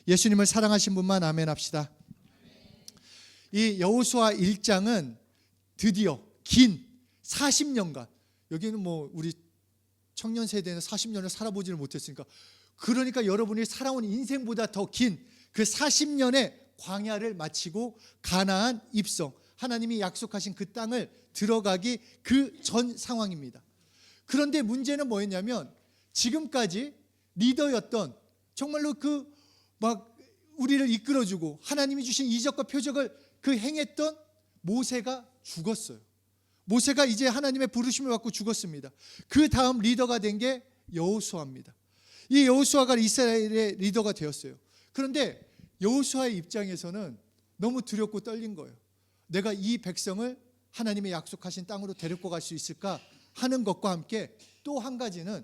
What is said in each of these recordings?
예수님을 사랑하신 분만 아멘 합시다. 이 여호수아 1장은 드디어 긴 40년간, 여기는 뭐 우리 청년 세대는 40년을 살아보지를 못했으니까, 그러니까 여러분이 살아온 인생보다 더 긴 그 40년의 광야를 마치고 가나안 입성, 하나님이 약속하신 그 땅을 들어가기 그 전 상황입니다. 그런데 문제는 뭐였냐면, 지금까지 리더였던, 정말로 막 우리를 이끌어주고 하나님이 주신 이적과 표적을 행했던 모세가 죽었어요. 모세가 이제 하나님의 부르심을 받고 죽었습니다. 그 다음 리더가 된 게 여호수아입니다. 이 여호수아가 이스라엘의 리더가 되었어요. 그런데 여호수아의 입장에서는 너무 두렵고 떨린 거예요. 내가 이 백성을 하나님의 약속하신 땅으로 데리고 갈 수 있을까 하는 것과 함께, 또 한 가지는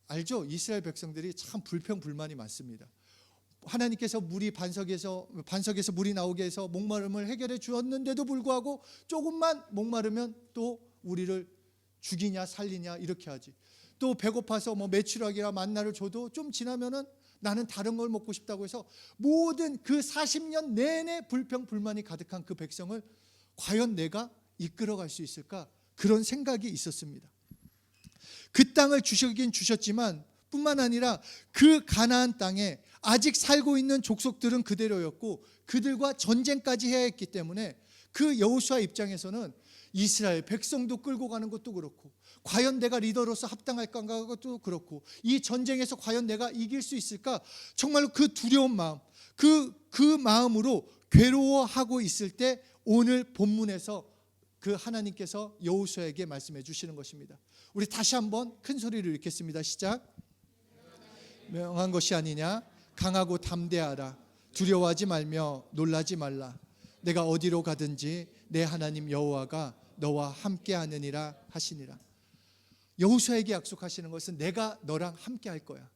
알죠? 이스라엘 백성들이 참 불평불만이 많습니다. 하나님께서 반석에서 물이 나오게 해서 목마름을 해결해 주었는데도 불구하고 조금만 목마르면 또 우리를 죽이냐 살리냐 이렇게 하지. 또 배고파서 메추라기나 만나를 줘도 좀 지나면은 나는 다른 걸 먹고 싶다고 해서, 모든 그 40년 내내 불평불만이 가득한 그 백성을 과연 내가 이끌어갈 수 있을까, 그런 생각이 있었습니다. 그 땅을 주시긴 주셨지만 뿐만 아니라 그 가나안 땅에 아직 살고 있는 족속들은 그대로였고 그들과 전쟁까지 해야 했기 때문에, 그 여호수아 입장에서는 이스라엘 백성도 끌고 가는 것도 그렇고, 과연 내가 리더로서 합당할까 하는 것도 그렇고, 이 전쟁에서 과연 내가 이길 수 있을까, 정말로 그 두려운 마음, 그 마음으로 괴로워하고 있을 때 오늘 본문에서 그 하나님께서 여호수아에게 말씀해 주시는 것입니다. 우리 다시 한번 큰 소리를 읽겠습니다. 시작. 명한 것이 아니냐, 강하고 담대하라. 두려워하지 말며 놀라지 말라. 내가 어디로 가든지 내 하나님 여호와가 너와 함께하느니라 하시니라. 여호수아에게 약속하시는 것은 내가 너랑 함께 할 거야.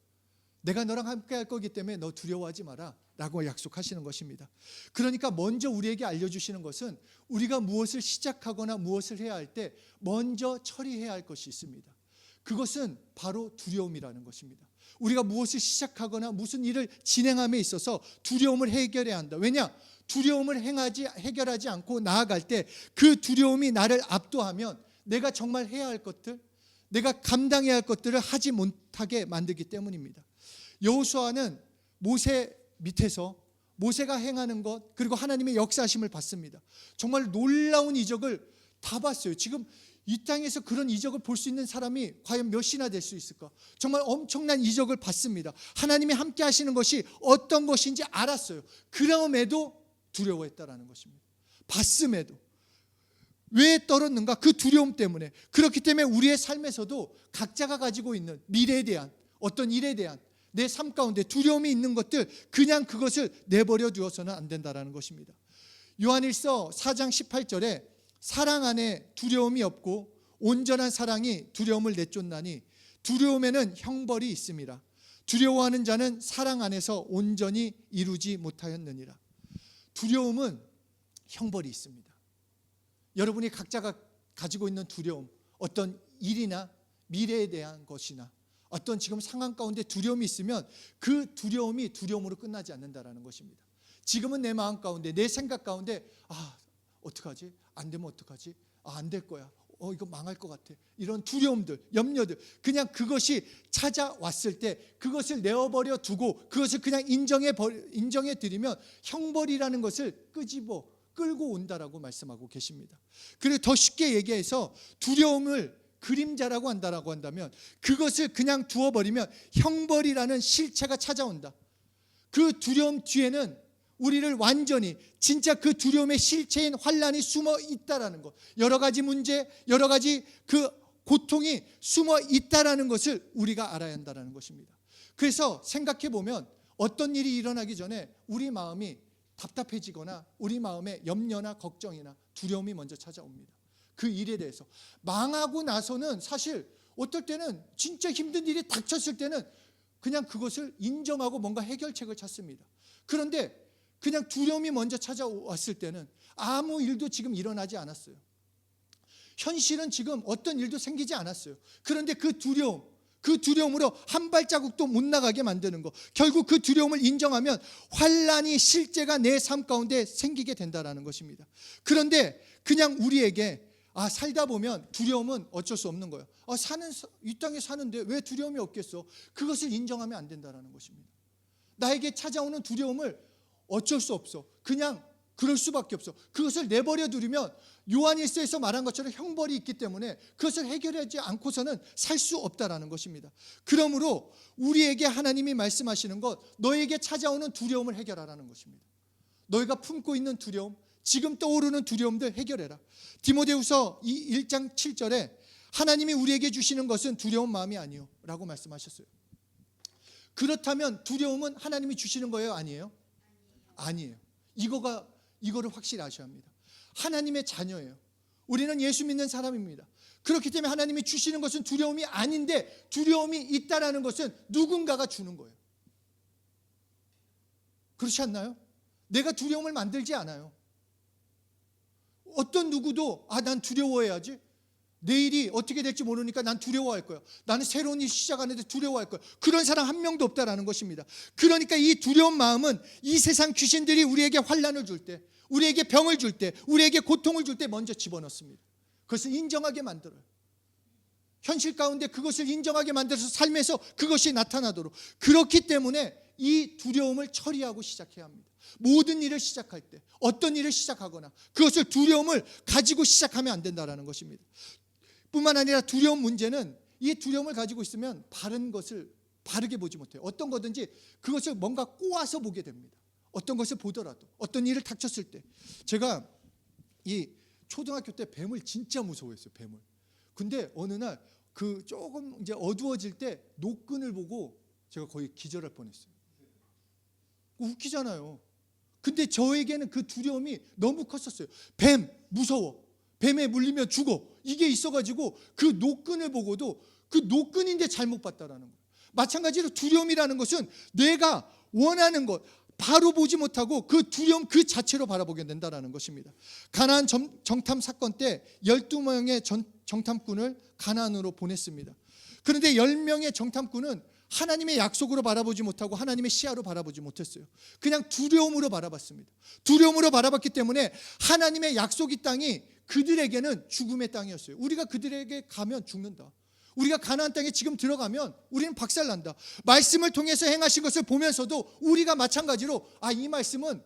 내가 너랑 함께 할 거기 때문에 너 두려워하지 마라 라고 약속하시는 것입니다. 그러니까 먼저 우리에게 알려주시는 것은, 우리가 무엇을 시작하거나 무엇을 해야 할 때 먼저 처리해야 할 것이 있습니다. 그것은 바로 두려움이라는 것입니다. 우리가 무엇을 시작하거나 무슨 일을 진행함에 있어서 두려움을 해결해야 한다. 왜냐? 두려움을 해결하지 않고 나아갈 때 그 두려움이 나를 압도하면 내가 정말 해야 할 것들, 내가 감당해야 할 것들을 하지 못하게 만들기 때문입니다. 여호수아는 모세 밑에서 모세가 행하는 것, 그리고 하나님의 역사하심을 봤습니다. 정말 놀라운 이적을 다 봤어요. 지금 이 땅에서 그런 이적을 볼 수 있는 사람이 과연 몇이나 될 수 있을까? 정말 엄청난 이적을 봤습니다. 하나님이 함께 하시는 것이 어떤 것인지 알았어요. 그럼에도 두려워했다라는 것입니다. 봤음에도. 왜 떨었는가? 그 두려움 때문에. 그렇기 때문에 우리의 삶에서도 각자가 가지고 있는 미래에 대한, 어떤 일에 대한 내 삶 가운데 두려움이 있는 것들, 그냥 그것을 내버려 두어서는 안 된다라는 것입니다. 요한일서 4장 18절에 사랑 안에 두려움이 없고 온전한 사랑이 두려움을 내쫓나니 두려움에는 형벌이 있음이라. 두려워하는 자는 사랑 안에서 온전히 이루지 못하였느니라. 두려움은 형벌이 있습니다. 여러분이 각자가 가지고 있는 두려움, 어떤 일이나 미래에 대한 것이나 어떤 지금 상황 가운데 두려움이 있으면 그 두려움이 두려움으로 끝나지 않는다라는 것입니다. 지금은 내 마음 가운데, 내 생각 가운데, 어떡하지? 안 되면 어떡하지? 안 될 거야. 이거 망할 것 같아. 이런 두려움들, 염려들, 그냥 그것이 찾아왔을 때 그것을 내어버려 두고 그것을 그냥 인정해 드리면 형벌이라는 것을 끌고 온다라고 말씀하고 계십니다. 그리고 더 쉽게 얘기해서 두려움을 그림자라고 한다라고 한다면, 그것을 그냥 두어버리면 형벌이라는 실체가 찾아온다. 그 두려움 뒤에는 우리를 완전히 진짜 그 두려움의 실체인 환난이 숨어 있다라는 것, 여러 가지 문제, 여러 가지 그 고통이 숨어 있다라는 것을 우리가 알아야 한다는 것입니다. 그래서 생각해 보면 어떤 일이 일어나기 전에 우리 마음이 답답해지거나 우리 마음에 염려나 걱정이나 두려움이 먼저 찾아옵니다. 그 일에 대해서 망하고 나서는 사실 어떨 때는 진짜 힘든 일이 닥쳤을 때는 그냥 그것을 인정하고 뭔가 해결책을 찾습니다. 그런데 그냥 두려움이 먼저 찾아왔을 때는 아무 일도 지금 일어나지 않았어요. 현실은 지금 어떤 일도 생기지 않았어요. 그런데 그 두려움, 그 두려움으로 한 발자국도 못 나가게 만드는 거. 결국 그 두려움을 인정하면 환난이 실제가 내 삶 가운데 생기게 된다라는 것입니다. 그런데 그냥 우리에게 살다 보면 두려움은 어쩔 수 없는 거예요. 이 땅에 사는데 왜 두려움이 없겠어? 그것을 인정하면 안 된다라는 것입니다. 나에게 찾아오는 두려움을 어쩔 수 없어. 그냥 그럴 수밖에 없어. 그것을 내버려 두면 요한일서에서 말한 것처럼 형벌이 있기 때문에 그것을 해결하지 않고서는 살 수 없다라는 것입니다. 그러므로 우리에게 하나님이 말씀하시는 것, 너에게 찾아오는 두려움을 해결하라는 것입니다. 너희가 품고 있는 두려움, 지금 떠오르는 두려움들 해결해라. 디모데후서 1장 7절에 하나님이 우리에게 주시는 것은 두려운 마음이 아니요 라고 말씀하셨어요. 그렇다면 두려움은 하나님이 주시는 거예요? 아니에요? 아니에요. 이거를 확실히 아셔야 합니다. 하나님의 자녀예요. 우리는 예수 믿는 사람입니다. 그렇기 때문에 하나님이 주시는 것은 두려움이 아닌데, 두려움이 있다라는 것은 누군가가 주는 거예요. 그렇지 않나요? 내가 두려움을 만들지 않아요. 어떤 누구도 난 두려워해야지, 내일이 어떻게 될지 모르니까 난 두려워할 거야, 나는 새로운 일 시작하는데 두려워할 거야, 그런 사람 한 명도 없다라는 것입니다. 그러니까 이 두려운 마음은 이 세상 귀신들이 우리에게 환난을 줄 때, 우리에게 병을 줄 때, 우리에게 고통을 줄 때 먼저 집어넣습니다. 그것을 인정하게 만들어요. 현실 가운데 그것을 인정하게 만들어서 삶에서 그것이 나타나도록. 그렇기 때문에 이 두려움을 처리하고 시작해야 합니다. 모든 일을 시작할 때, 어떤 일을 시작하거나 그것을 두려움을 가지고 시작하면 안 된다는 것입니다. 뿐만 아니라 두려움 문제는, 이 두려움을 가지고 있으면 바른 것을 바르게 보지 못해요. 어떤 거든지 그것을 뭔가 꼬아서 보게 됩니다. 어떤 것을 보더라도, 어떤 일을 닥쳤을 때. 제가 이 초등학교 때 뱀을 진짜 무서워했어요. 뱀을. 근데 어느 날 조금 이제 어두워질 때 노끈을 보고 제가 거의 기절할 뻔했어요. 웃기잖아요. 근데 저에게는 그 두려움이 너무 컸었어요. 뱀 무서워, 뱀에 물리면 죽어, 이게 있어가지고 그 노끈을 보고도 그 노끈인데 잘못 봤다라는 거예요. 마찬가지로 두려움이라는 것은 내가 원하는 것 바로 보지 못하고 그 두려움 그 자체로 바라보게 된다는 것입니다. 가나안 정탐 사건 때 12명의 정탐꾼을 가나안으로 보냈습니다. 그런데 10명의 정탐꾼은 하나님의 약속으로 바라보지 못하고 하나님의 시야로 바라보지 못했어요. 그냥 두려움으로 바라봤습니다. 두려움으로 바라봤기 때문에 하나님의 약속의 땅이 그들에게는 죽음의 땅이었어요. 우리가 그들에게 가면 죽는다, 우리가 가나안 땅에 지금 들어가면 우리는 박살난다, 말씀을 통해서 행하신 것을 보면서도 우리가 마찬가지로 이 말씀은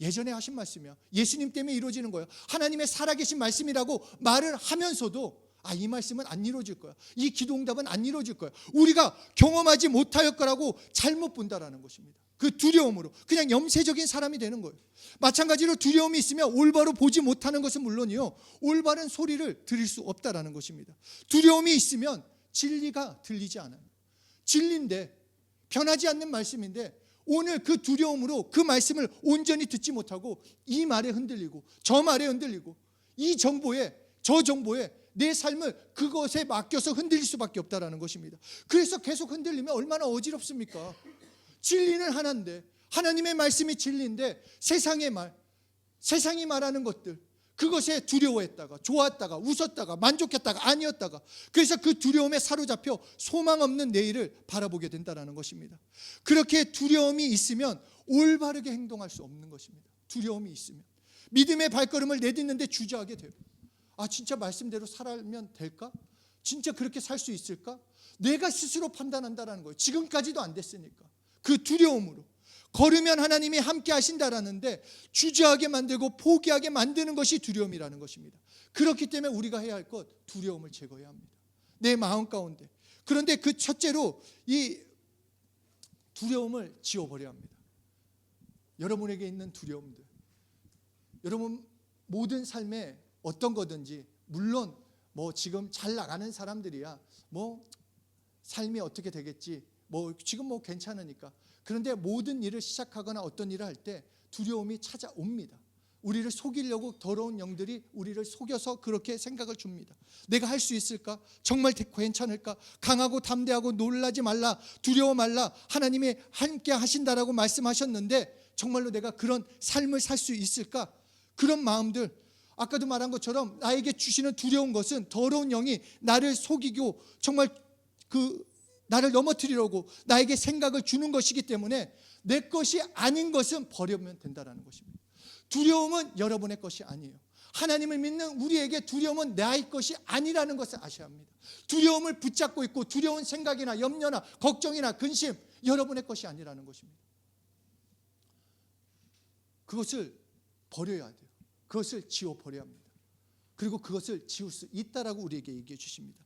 예전에 하신 말씀이야, 예수님 때문에 이루어지는 거야, 하나님의 살아계신 말씀이라고 말을 하면서도 이 말씀은 안 이루어질 거야, 이 기도응답은 안 이루어질 거야, 우리가 경험하지 못할 거라고 잘못 본다라는 것입니다. 그 두려움으로 그냥 염세적인 사람이 되는 거예요. 마찬가지로 두려움이 있으면 올바로 보지 못하는 것은 물론이요, 올바른 소리를 들을 수 없다라는 것입니다. 두려움이 있으면 진리가 들리지 않아요. 진리인데, 변하지 않는 말씀인데 오늘 그 두려움으로 그 말씀을 온전히 듣지 못하고 이 말에 흔들리고 저 말에 흔들리고 이 정보에 저 정보에 내 삶을 그것에 맡겨서 흔들릴 수밖에 없다라는 것입니다. 그래서 계속 흔들리면 얼마나 어지럽습니까? 진리는 하나인데, 하나님의 말씀이 진리인데 세상의 말, 세상이 말하는 것들, 그것에 두려워했다가 좋았다가 웃었다가 만족했다가 아니었다가, 그래서 그 두려움에 사로잡혀 소망 없는 내일을 바라보게 된다는 것입니다. 그렇게 두려움이 있으면 올바르게 행동할 수 없는 것입니다. 두려움이 있으면 믿음의 발걸음을 내딛는데 주저하게 돼요. 진짜 말씀대로 살면 될까? 진짜 그렇게 살 수 있을까? 내가 스스로 판단한다는 거예요. 지금까지도 안 됐으니까. 그 두려움으로 걸으면 하나님이 함께 하신다라는데 주저하게 만들고 포기하게 만드는 것이 두려움이라는 것입니다. 그렇기 때문에 우리가 해야 할 것, 두려움을 제거해야 합니다. 내 마음 가운데. 그런데 그 첫째로 이 두려움을 지워버려야 합니다. 여러분에게 있는 두려움들, 여러분 모든 삶에 어떤 거든지, 물론 지금 잘 나가는 사람들이야 삶이 어떻게 되겠지, 지금 괜찮으니까. 그런데 모든 일을 시작하거나 어떤 일을 할 때 두려움이 찾아옵니다. 우리를 속이려고 더러운 영들이 우리를 속여서 그렇게 생각을 줍니다. 내가 할 수 있을까? 정말 괜찮을까? 강하고 담대하고 놀라지 말라, 두려워 말라, 하나님이 함께 하신다라고 말씀하셨는데 정말로 내가 그런 삶을 살 수 있을까? 그런 마음들, 아까도 말한 것처럼 나에게 주시는 두려운 것은 더러운 영이 나를 속이고 정말 그 나를 넘어뜨리려고 나에게 생각을 주는 것이기 때문에 내 것이 아닌 것은 버리면 된다는 것입니다. 두려움은 여러분의 것이 아니에요. 하나님을 믿는 우리에게 두려움은 나의 것이 아니라는 것을 아셔야 합니다. 두려움을 붙잡고 있고 두려운 생각이나 염려나 걱정이나 근심, 여러분의 것이 아니라는 것입니다. 그것을 버려야 돼요. 그것을 지워버려야 합니다. 그리고 그것을 지울 수 있다라고 우리에게 얘기해 주십니다.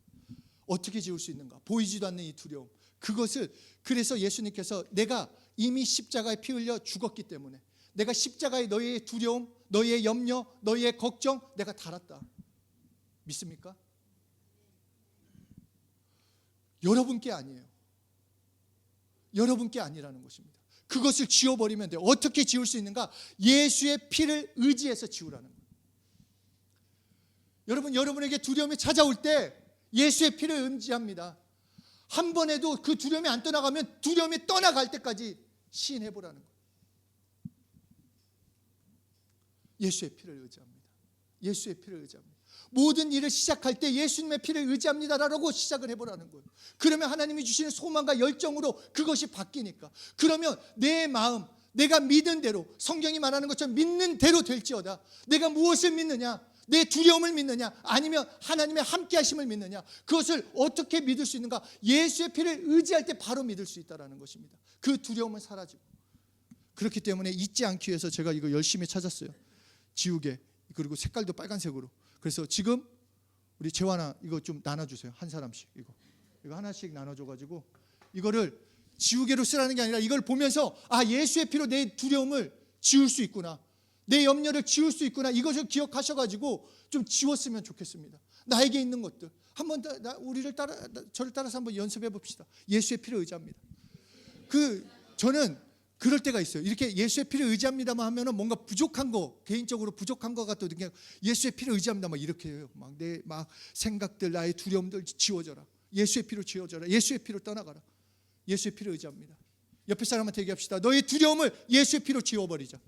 어떻게 지울 수 있는가? 보이지도 않는 이 두려움. 그것을, 그래서 예수님께서 내가 이미 십자가에 피 흘려 죽었기 때문에, 내가 십자가에 너희의 두려움, 너희의 염려, 너희의 걱정 내가 달았다. 믿습니까? 여러분께 아니에요. 여러분께 아니라는 것입니다. 그것을 지워버리면 돼요. 어떻게 지울 수 있는가? 예수의 피를 의지해서 지우라는 거예요. 여러분, 여러분에게 두려움이 찾아올 때 예수의 피를 의지합니다. 한 번에도 그 두려움이 안 떠나가면 두려움이 떠나갈 때까지 시인해보라는 거예요. 예수의 피를 의지합니다. 예수의 피를 의지합니다. 모든 일을 시작할 때 예수님의 피를 의지합니다라고 시작을 해보라는 거예요. 그러면 하나님이 주시는 소망과 열정으로 그것이 바뀌니까. 그러면 내 마음, 내가 믿은 대로, 성경이 말하는 것처럼 믿는 대로 될지어다. 내가 무엇을 믿느냐? 내 두려움을 믿느냐? 아니면 하나님의 함께 하심을 믿느냐? 그것을 어떻게 믿을 수 있는가? 예수의 피를 의지할 때 바로 믿을 수 있다는 것입니다. 그 두려움은 사라지고. 그렇기 때문에 잊지 않기 위해서 제가 이거 열심히 찾았어요. 지우개, 그리고 색깔도 빨간색으로. 그래서 지금 우리 재환아 이거 좀 나눠주세요. 한 사람씩. 이거 하나씩 나눠줘가지고 이거를 지우개로 쓰라는 게 아니라 이걸 보면서 예수의 피로 내 두려움을 지울 수 있구나, 내 염려를 지울 수 있구나, 이것을 기억하셔가지고 좀 지웠으면 좋겠습니다. 나에게 있는 것들 한번 저를 따라서 한번 연습해 봅시다. 예수의 피를 의지합니다. 저는 그럴 때가 있어요. 이렇게 예수의 피를 의지합니다만 하면은 뭔가 부족한 거, 개인적으로 부족한 거 같도 그냥 예수의 피를 의지합니다. 막 이렇게 해요. 내 생각들, 나의 두려움들 지워져라. 예수의 피로 지워져라. 예수의 피로 떠나가라. 예수의 피를 의지합니다. 옆에 사람한테 얘기합시다. 너의 두려움을 예수의 피로 지워버리자.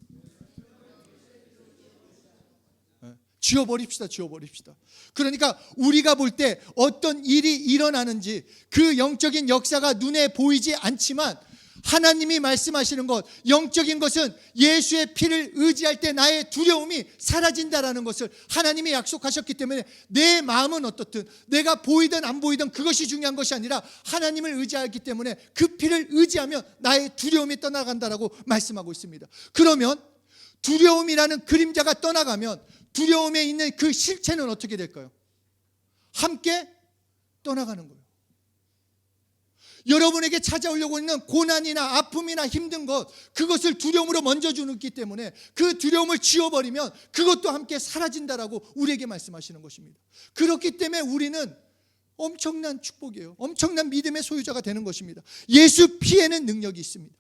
지워버립시다. 그러니까 우리가 볼 때 어떤 일이 일어나는지 그 영적인 역사가 눈에 보이지 않지만 하나님이 말씀하시는 것, 영적인 것은 예수의 피를 의지할 때 나의 두려움이 사라진다라는 것을 하나님이 약속하셨기 때문에 내 마음은 어떻든 내가 보이든 안 보이든 그것이 중요한 것이 아니라 하나님을 의지하기 때문에 그 피를 의지하면 나의 두려움이 떠나간다라고 말씀하고 있습니다. 그러면 두려움이라는 그림자가 떠나가면 두려움에 있는 그 실체는 어떻게 될까요? 함께 떠나가는 거예요. 여러분에게 찾아오려고 있는 고난이나 아픔이나 힘든 것, 그것을 두려움으로 먼저 주기 때문에 그 두려움을 지워버리면 그것도 함께 사라진다라고 우리에게 말씀하시는 것입니다. 그렇기 때문에 우리는 엄청난 축복이에요. 엄청난 믿음의 소유자가 되는 것입니다. 예수 피에는 능력이 있습니다.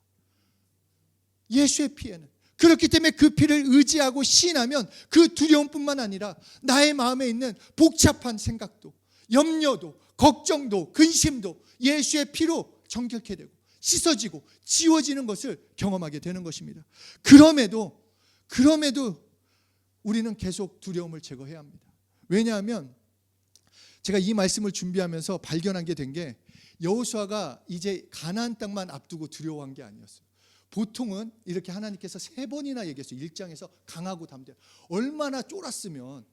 예수의 피에는. 그렇기 때문에 그 피를 의지하고 신하면 그 두려움뿐만 아니라 나의 마음에 있는 복잡한 생각도, 염려도, 걱정도, 근심도 예수의 피로 정결케 되고 씻어지고 지워지는 것을 경험하게 되는 것입니다. 그럼에도 우리는 계속 두려움을 제거해야 합니다. 왜냐하면 제가 이 말씀을 준비하면서 발견한 게 된 게, 여호수아가 이제 가나안 땅만 앞두고 두려워한 게 아니었어요. 보통은 이렇게 하나님께서 3번이나 얘기했어요. 1장에서 강하고 담대한. 얼마나 쫄았으면,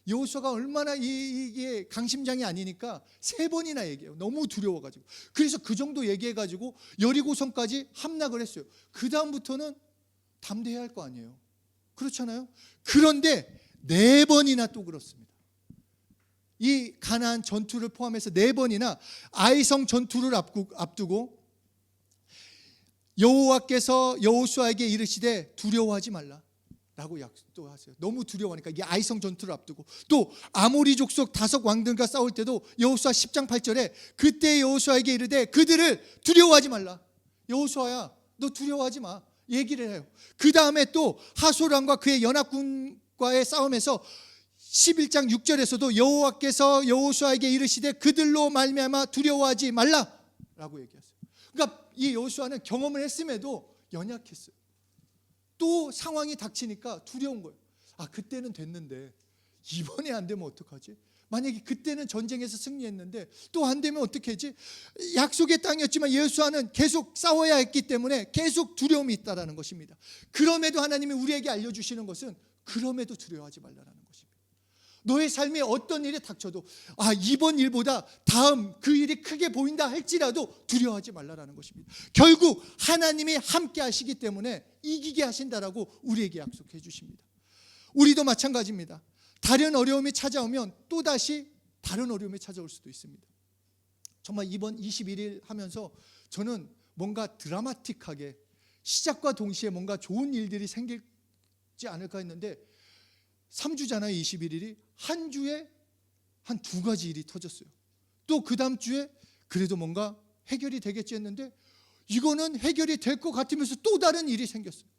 여호수아가 얼마나 이게 강심장이 아니니까 3번이나 얘기해요. 너무 두려워가지고. 그래서 그 정도 얘기해가지고 여리고성까지 함락을 했어요. 그 다음부터는 담대해야 할 거 아니에요. 그렇잖아요. 그런데 4번이나 또 그렇습니다. 이 가나안 전투를 포함해서 4번이나 아이성 전투를 앞두고 여호와께서 여호수아에게 이르시되 두려워하지 말라 라고 약속도 하세요. 너무 두려워하니까. 이게 아이성 전투를 앞두고, 또 아모리 족속 다섯 왕들과 싸울 때도 여호수아 10장 8절에 그때 여호수아에게 이르되 그들을 두려워하지 말라. 여호수아야, 너 두려워하지 마. 얘기를 해요. 그 다음에 또 하소랑과 그의 연합군과의 싸움에서 11장 6절에서도 여호와께서 여호수아에게 이르시되 그들로 말미암아 두려워하지 말라 라고 얘기했어요. 그러니까 이 여호수아는 경험을 했음에도 연약했어요. 또 상황이 닥치니까 두려운 거예요. 그때는 됐는데 이번에 안 되면 어떡하지? 만약에 그때는 전쟁에서 승리했는데 또 안 되면 어떻게 하지? 약속의 땅이었지만 여호수아는 계속 싸워야 했기 때문에 계속 두려움이 있다라는 것입니다. 그럼에도 하나님이 우리에게 알려주시는 것은 그럼에도 두려워하지 말라라는 것입니다. 너의 삶에 어떤 일이 닥쳐도 이번 일보다 다음 그 일이 크게 보인다 할지라도 두려워하지 말라라는 것입니다. 결국 하나님이 함께 하시기 때문에 이기게 하신다라고 우리에게 약속해 주십니다. 우리도 마찬가지입니다. 다른 어려움이 찾아오면 또다시 다른 어려움이 찾아올 수도 있습니다. 정말 이번 21일 하면서 저는 뭔가 드라마틱하게 시작과 동시에 뭔가 좋은 일들이 생기지 않을까 했는데 3주잖아요. 21일이 한 주에 한 2가지 일이 터졌어요. 또 그 다음 주에 그래도 뭔가 해결이 되겠지 했는데 이거는 해결이 될 것 같으면서 또 다른 일이 생겼어요.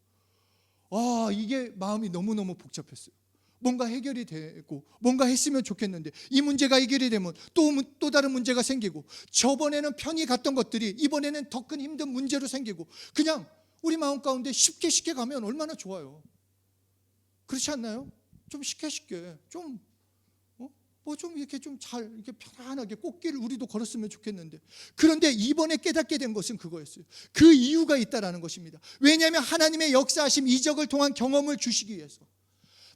이게 마음이 너무너무 복잡했어요. 뭔가 해결이 되고 뭔가 했으면 좋겠는데 이 문제가 해결이 되면 또 다른 문제가 생기고 저번에는 편히 갔던 것들이 이번에는 더 큰 힘든 문제로 생기고 그냥 우리 마음 가운데 쉽게 가면 얼마나 좋아요. 그렇지 않나요? 좀 쉽게 좀 이렇게 좀 잘 이렇게 편안하게 꽃길을 우리도 걸었으면 좋겠는데 그런데 이번에 깨닫게 된 것은 그거였어요. 그 이유가 있다라는 것입니다. 왜냐하면 하나님의 역사하심 이적을 통한 경험을 주시기 위해서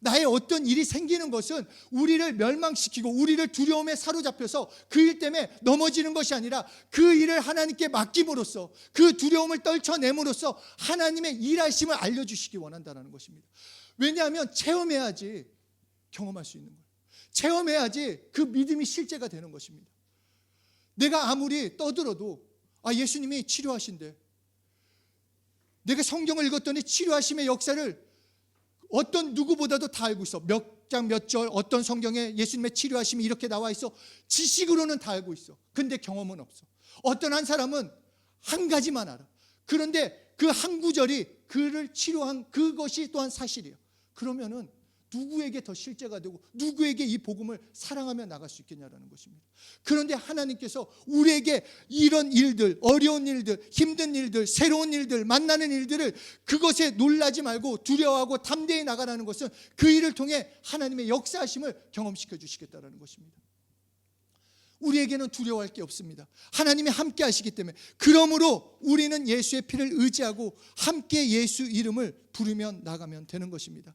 나의 어떤 일이 생기는 것은 우리를 멸망시키고 우리를 두려움에 사로잡혀서 그 일 때문에 넘어지는 것이 아니라 그 일을 하나님께 맡김으로써 그 두려움을 떨쳐냄으로써 하나님의 일하심을 알려주시기 원한다는 것입니다. 왜냐하면 체험해야지 경험할 수 있는 거예요. 체험해야지 그 믿음이 실제가 되는 것입니다. 내가 아무리 떠들어도 예수님이 치료하신대. 내가 성경을 읽었더니 치료하심의 역사를 어떤 누구보다도 다 알고 있어. 몇 장 몇 절 어떤 성경에 예수님의 치료하심이 이렇게 나와 있어. 지식으로는 다 알고 있어. 근데 경험은 없어. 어떤 한 사람은 한 가지만 알아. 그런데 그 한 구절이 그를 치료한 그것이 또한 사실이에요. 그러면은 누구에게 더 실제가 되고 누구에게 이 복음을 사랑하며 나갈 수 있겠냐라는 것입니다. 그런데 하나님께서 우리에게 이런 일들, 어려운 일들, 힘든 일들, 새로운 일들, 만나는 일들을 그것에 놀라지 말고 두려워하고 담대히 나가라는 것은 그 일을 통해 하나님의 역사하심을 경험시켜 주시겠다라는 것입니다. 우리에게는 두려워할 게 없습니다. 하나님이 함께 하시기 때문에. 그러므로 우리는 예수의 피를 의지하고 함께 예수 이름을 부르며 나가면 되는 것입니다.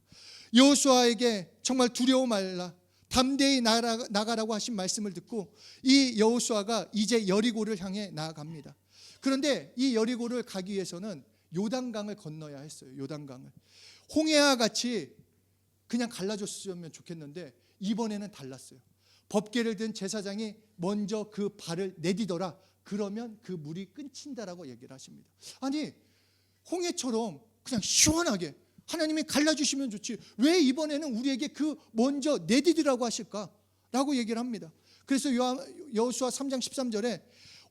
여호수아에게 정말 두려워 말라 담대히 나가라고 하신 말씀을 듣고 이 여호수아가 이제 여리고를 향해 나아갑니다. 그런데 이 여리고를 가기 위해서는 요단강을 건너야 했어요. 요단강을 홍해와 같이 그냥 갈라줬으면 좋겠는데 이번에는 달랐어요. 법궤를 든 제사장이 먼저 그 발을 내디더라. 그러면 그 물이 끊친다라고 얘기를 하십니다. 아니 홍해처럼 그냥 시원하게 하나님이 갈라주시면 좋지 왜 이번에는 우리에게 그 먼저 내디디라고 하실까라고 얘기를 합니다. 그래서 여호수아 3장 13절에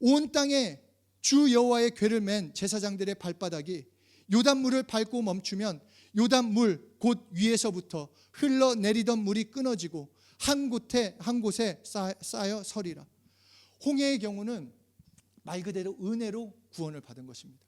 온 땅에 주 여호와의 궤를 맨 제사장들의 발바닥이 요단물을 밟고 멈추면 요단물 곧 위에서부터 흘러내리던 물이 끊어지고 한 곳에 쌓여 서리라. 홍해의 경우는 말 그대로 은혜로 구원을 받은 것입니다.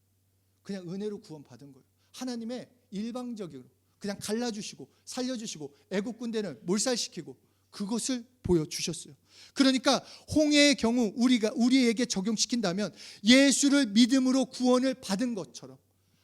그냥 은혜로 구원받은 거예요. 하나님의 일방적으로 그냥 갈라주시고 살려주시고 애국 군대를 몰살시키고 그것을 보여주셨어요. 그러니까 홍해의 경우 우리에게 적용시킨다면 예수를 믿음으로 구원을 받은 것처럼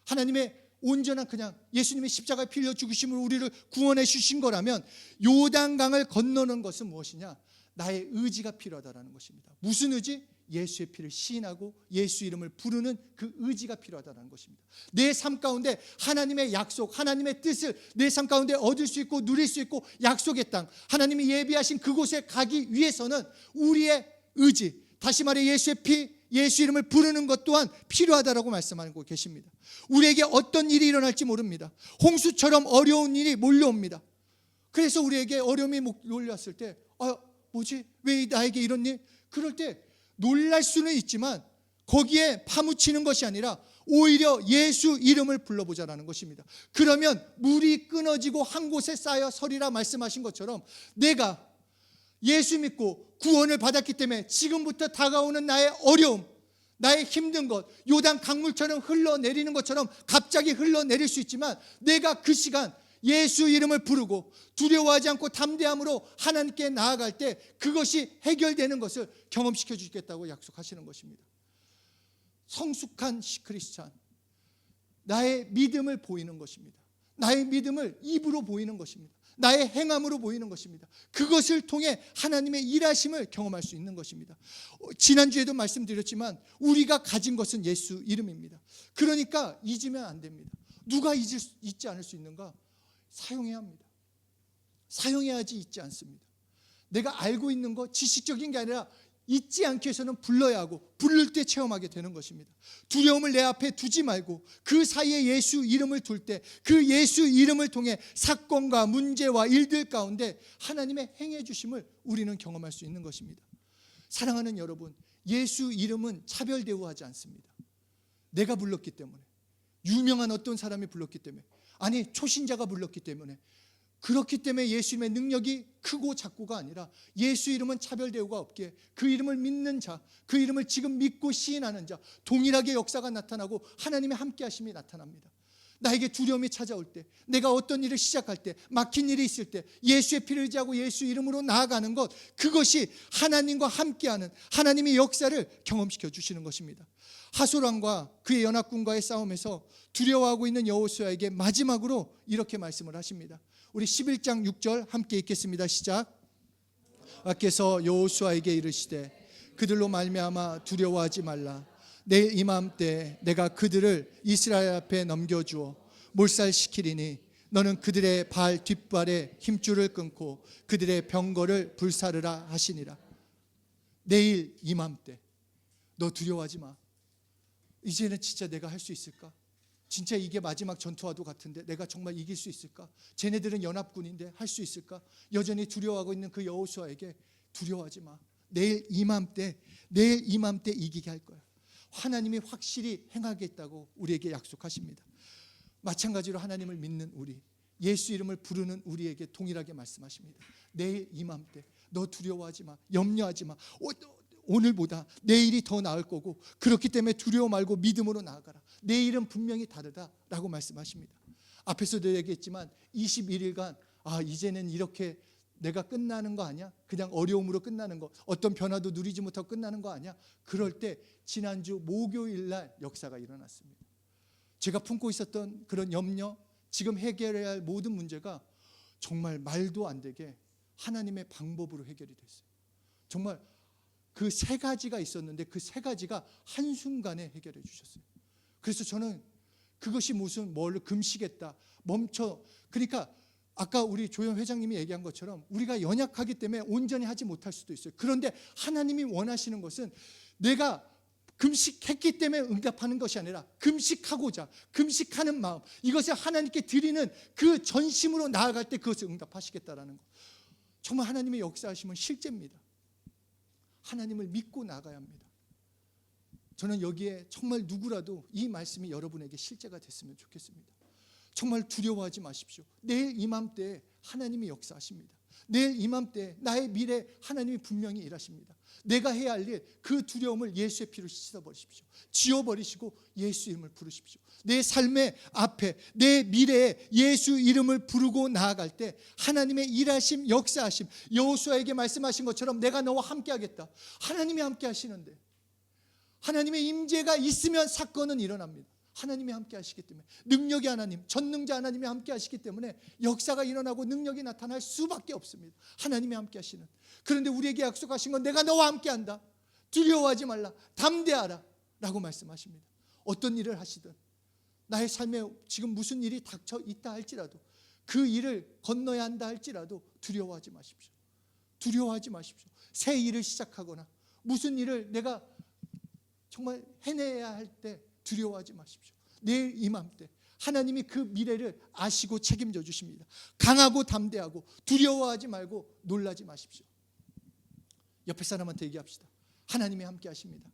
하나님의 온전한 그냥 예수님의 십자가에 피 흘려 죽으심으로 우리를 구원해 주신 거라면 요단강을 건너는 것은 무엇이냐? 나의 의지가 필요하다는 것입니다. 무슨 의지? 예수의 피를 시인하고 예수 이름을 부르는 그 의지가 필요하다는 것입니다. 내 삶 가운데 하나님의 약속, 하나님의 뜻을 내 삶 가운데 얻을 수 있고 누릴 수 있고 약속의 땅, 하나님이 예비하신 그곳에 가기 위해서는 우리의 의지, 다시 말해 예수의 피, 예수 이름을 부르는 것 또한 필요하다라고 말씀하고 계십니다. 우리에게 어떤 일이 일어날지 모릅니다. 홍수처럼 어려운 일이 몰려옵니다. 그래서 우리에게 어려움이 몰려왔을 때 뭐지? 왜 나에게 이런 일? 그럴 때 놀랄 수는 있지만 거기에 파묻히는 것이 아니라 오히려 예수 이름을 불러보자라는 것입니다. 그러면 물이 끊어지고 한 곳에 쌓여 서리라 말씀하신 것처럼 내가 예수 믿고 구원을 받았기 때문에 지금부터 다가오는 나의 어려움, 나의 힘든 것, 요단 강물처럼 흘러내리는 것처럼 갑자기 흘러내릴 수 있지만 내가 그 시간 예수 이름을 부르고 두려워하지 않고 담대함으로 하나님께 나아갈 때 그것이 해결되는 것을 경험시켜 주겠다고 약속하시는 것입니다. 성숙한 크리스찬, 나의 믿음을 보이는 것입니다. 나의 믿음을 입으로 보이는 것입니다. 나의 행함으로 보이는 것입니다. 그것을 통해 하나님의 일하심을 경험할 수 있는 것입니다. 지난주에도 말씀드렸지만 우리가 가진 것은 예수 이름입니다. 그러니까 잊으면 안 됩니다. 누가 잊지 않을 수 있는가? 사용해야 합니다. 사용해야지 잊지 않습니다. 내가 알고 있는 거 지식적인 게 아니라 잊지 않기 위해서는 불러야 하고 부를 때 체험하게 되는 것입니다. 두려움을 내 앞에 두지 말고 그 사이에 예수 이름을 둘 때 그 예수 이름을 통해 사건과 문제와 일들 가운데 하나님의 행해 주심을 우리는 경험할 수 있는 것입니다. 사랑하는 여러분, 예수 이름은 차별 대우하지 않습니다. 내가 불렀기 때문에, 유명한 어떤 사람이 불렀기 때문에, 아니 초신자가 불렀기 때문에, 그렇기 때문에 예수 이름의 능력이 크고 작고가 아니라 예수 이름은 차별 대우가 없기에 그 이름을 믿는 자, 그 이름을 지금 믿고 시인하는 자, 동일하게 역사가 나타나고 하나님의 함께하심이 나타납니다. 나에게 두려움이 찾아올 때, 내가 어떤 일을 시작할 때, 막힌 일이 있을 때 예수의 피를 의지하고 예수 이름으로 나아가는 것, 그것이 하나님과 함께하는 하나님의 역사를 경험시켜 주시는 것입니다. 하솔왕과 그의 연합군과의 싸움에서 두려워하고 있는 여호수아에게 마지막으로 이렇게 말씀을 하십니다. 우리 11장 6절 함께 읽겠습니다. 시작. 하나님께서 여호수아에게 이르시되 그들로 말미암아 두려워하지 말라. 내일 이맘때 내가 그들을 이스라엘 앞에 넘겨주어 몰살시키리니 너는 그들의 발 뒷발에 힘줄을 끊고 그들의 병거를 불사르라 하시니라. 내일 이맘때 너 두려워하지 마. 이제는 진짜 내가 할 수 있을까? 진짜 이게 마지막 전투와도 같은데 내가 정말 이길 수 있을까? 쟤네들은 연합군인데 할 수 있을까? 여전히 두려워하고 있는 그 여호수아에게 두려워하지 마. 내일 이맘때 이기게 할 거야. 하나님이 확실히 행하겠다고 우리에게 약속하십니다. 마찬가지로 하나님을 믿는 우리, 예수 이름을 부르는 우리에게 동일하게 말씀하십니다. 내일 이맘때 너 두려워하지 마. 염려하지 마. 오늘보다 내일이 더 나을 거고 그렇기 때문에 두려워 말고 믿음으로 나아가라. 내일은 분명히 다르다라고 말씀하십니다. 앞에서도 얘기했지만 21일간 이제는 이렇게 내가 끝나는 거 아니야? 그냥 어려움으로 끝나는 거, 어떤 변화도 누리지 못하고 끝나는 거 아니야? 그럴 때 지난주 목요일 날 역사가 일어났습니다. 제가 품고 있었던 그런 염려, 지금 해결해야 할 모든 문제가 정말 말도 안 되게 하나님의 방법으로 해결이 됐어요. 정말 그 세 가지가 있었는데 그 세 가지가 한순간에 해결해 주셨어요. 그래서 저는 그것이 무슨 뭘 금식했다, 멈춰. 그러니까 아까 우리 조영 회장님이 얘기한 것처럼 우리가 연약하기 때문에 온전히 하지 못할 수도 있어요. 그런데 하나님이 원하시는 것은 내가 금식했기 때문에 응답하는 것이 아니라 금식하고자, 금식하는 마음, 이것을 하나님께 드리는 그 전심으로 나아갈 때 그것을 응답하시겠다라는 것. 정말 하나님의 역사하심은 실제입니다. 하나님을 믿고 나가야 합니다. 저는 여기에 정말 누구라도 이 말씀이 여러분에게 실제가 됐으면 좋겠습니다. 정말 두려워하지 마십시오. 내일 이맘때 하나님이 역사하십니다. 내일 이맘때 나의 미래 하나님이 분명히 일하십니다. 내가 해야 할 일, 그 두려움을 예수의 피로 씻어버리십시오. 지워버리시고 예수 이름을 부르십시오. 내 삶의 앞에, 내 미래에 예수 이름을 부르고 나아갈 때 하나님의 일하심, 역사하심, 여호수아에게 말씀하신 것처럼 내가 너와 함께하겠다. 하나님이 함께하시는데, 하나님의 임재가 있으면 사건은 일어납니다. 하나님이 함께 하시기 때문에, 능력의 하나님, 전능자 하나님이 함께 하시기 때문에 역사가 일어나고 능력이 나타날 수밖에 없습니다. 하나님이 함께 하시는. 그런데 우리에게 약속하신 건 내가 너와 함께 한다. 두려워하지 말라. 담대하라. 라고 말씀하십니다. 어떤 일을 하시든, 나의 삶에 지금 무슨 일이 닥쳐 있다 할지라도, 그 일을 건너야 한다 할지라도 두려워하지 마십시오. 두려워하지 마십시오. 새 일을 시작하거나 무슨 일을 내가 정말 해내야 할 때 두려워하지 마십시오. 내일 이맘때 하나님이 그 미래를 아시고 책임져 주십니다. 강하고 담대하고 두려워하지 말고 놀라지 마십시오. 옆에 사람한테 얘기합시다. 하나님이 함께 하십니다.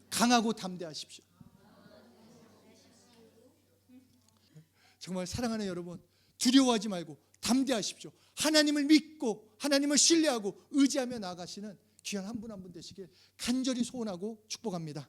강하고 담대하십시오. 정말 사랑하는 여러분, 두려워하지 말고 담대하십시오. 하나님을 믿고 하나님을 신뢰하고 의지하며 나아가시는 귀한 한 분 한 분 되시길 간절히 소원하고 축복합니다.